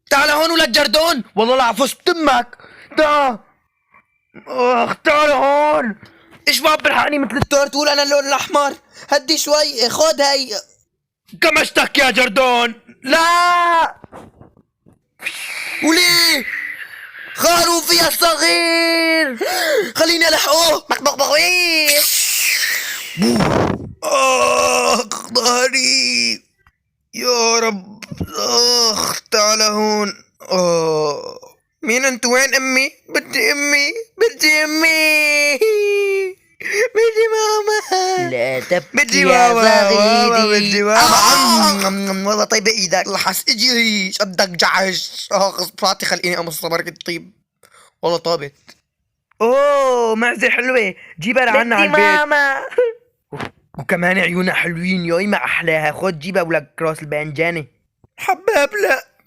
تعال هون ولد جردون، والله لا عفوس بتمك. تعال. تعال هون. ايش باب بالحقني مثل التور تقول انا اللون الاحمر؟ هدي شوي، خد هي. كمشتك يا جردون. لا وليه؟ خروفي يا صغير، خليني الحقه. بقبقبقوي. ظهري يا رب. تعال هون. مين انت؟ وين امي؟ بدي امي، بدي امي. بدي ماما. لا تبكي بدي يا ماما بدي صغيري. ماما. والله طيبة ايدك. لحس اجي شدك جعش. صفاتي خليني امص بركة طيب. والله طابت. اوه معزة حلوة، جيبها لعنا على بدي البيت. ماما. وكمان عيونها حلوين، يا ما احلاها. خد جيبها ولك راس البانجاني. حباب لا.